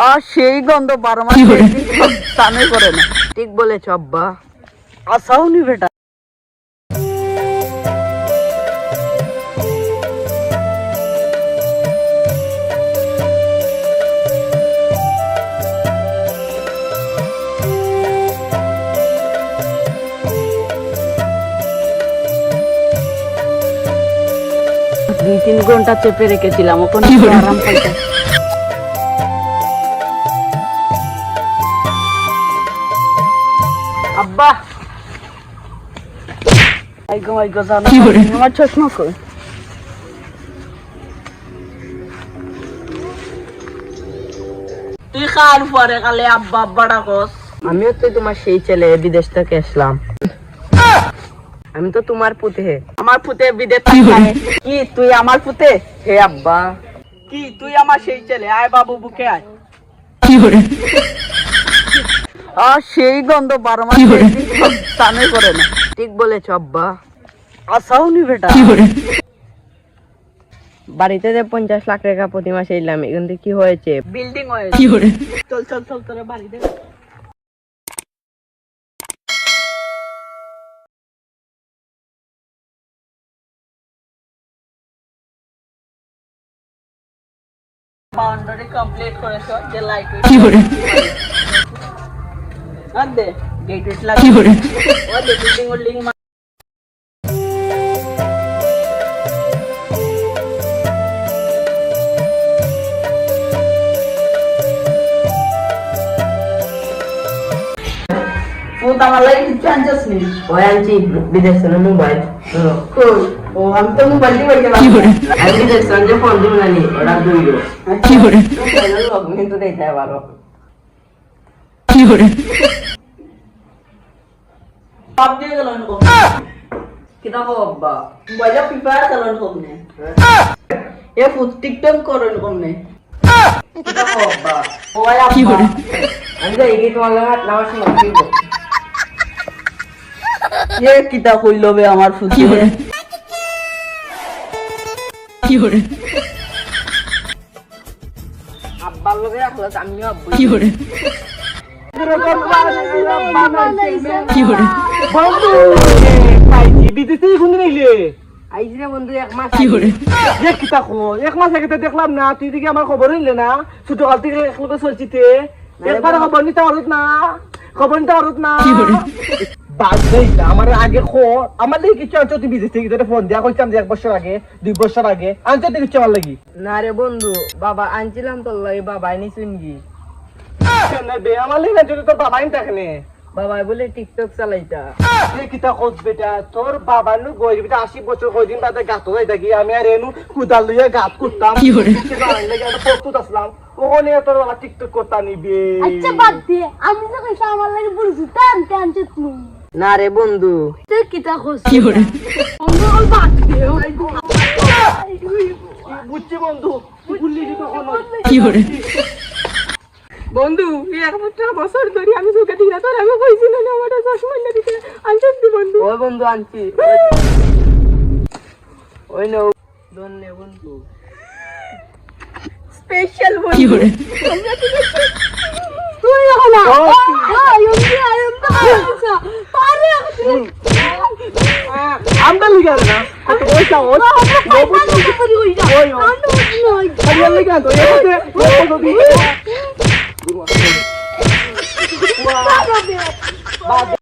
আর সেই গন্ধ 12 মাস স্নানে করে না। ঠিক বলেছ আব্বা, আসাও নি বেটা। দুই 3 ঘন্টা চেপে রেখেছিলাম, ওখানে আরাম পাইতে। আব্বা আমার চশমা কই? তুই কার পরে কালে আব্বা আব্বা ডাকস? আমিও তো তোমার সেই ছেলে, বিদেশ থেকে আসলাম। আমি তো তোমার পুতে। আমার পুতে বিদেশ থেকে। কি তুই আমার পুতে? হে আব্বা। কি তুই আমার সেই ছেলে? আয় বাবু বুকে আয়। কি করে? আর সেই গন্ধ 12 মাস স্নানে করে না। ঠিক বলেছ আব্বা, আসাও নি বেটা। কি করে? বাড়িতে যে 50 লাখ টাকা প্রতি মাসে এলাম, এখান থেকে কি হয়েছে? বিল্ডিং হয়েছে। কি করে? চল চল চল তোরে বাড়িতে। বাউন্ডারি কমপ্লিট করেছো, যে লাইট কি করে? আর দে গেট লাগা কি করে? ও দে বিল্ডিং ফোন আমার লাইট চার্জেস নেই। ওই আনছি বিদেশ থেকে মোবাইল। ও আমি তো মোবাইল দিয়ে বলতে পারি। আমি বিদেশ থেকে ফোন দিব না নি, ওটা দুইলো। কি করে? লগ কিন্তু দেইতে পারো। কি করে? সব দিয়ে গেল না। কিটা হো আব্বা, মোবাইলে ফ্রি ফায়ার চালান কমনে। এ ফুট টিকটক করেন কমনে। কিটা হো আব্বা, ওই আব্বা। কি করে? আমি তো এগিয়ে তোমার লাগা নামাজ পড়ব। এ কিটা কইলো বে আমার ফুট। কি করে? কি করে? আব্বার লগে রাখলাস, আমিও আব্বু। কি করে? কি করে? বন্ধু পাইছি বিদেশে কোন নিলে আইছি রে বন্ধু, 1 মাস। কি করে? যে কিটা কো 1 মাস আগে তো দেখলাম না, তুই দিকে আমার খবর নিলে না। ছোট কাল থেকে একলগে চলছিতে, একবার খবর নিতে পারত না, খবর নিতে পারত না। কি করে? বাদ দেই আমার আগে খো, আমার লাগি কিছু আনছো? তুই বিদেশ থেকে তোরে ফোন দিয়া কইতাম যে 1 বছর আগে 2 বছর আগে আনছো তুই কিছু আমার লাগি না রে বন্ধু। বাবা আনছিলাম তোর লাগি, বাবা আইনিছুন কি কেনে বে আমার লাগি না? যদি তোর বাবা আইন থাকনে, বাবা বলে টিকটক চালাইতা। তুই কিটা খোঁজ বেটা, তোর বাবা নু গই বেটা 80 বছর কয়দিন বাদে গাত হই থাকি, আমি আর এনু কুদাল লইয়া গাত করতাম। কি করে? কিটা আইন লাগি আমি প্রস্তুত আসলাম, ওখানে তোর বাবা টিকটক করতা নিবে। আচ্ছা বাদ দে, আমি তো কইছি আমার লাগি বুঝি টান টান চুতলু না রে বন্ধু। তুই কিটা খোঁজ? কি করে? বন্ধু অল বাদ দে। বুঝছি বন্ধু, ভুললি কি কখনো? কি করে? বন্ধু 1 বছর ধরে আমি চোখে দিই না, তোর আমি কইছি না আমার চশমা না দিতে। আনছিস দি বন্ধু? ওই বন্ধু আনছি। ওই নো দন্নে বন্ধু স্পেশাল বন্ধু। কি করে? তুই হলা ইউনি আয়ুন্দা পারে আমরা লিগা না কত পয়সা ওই আমি লিগা তো এতে কত দিই।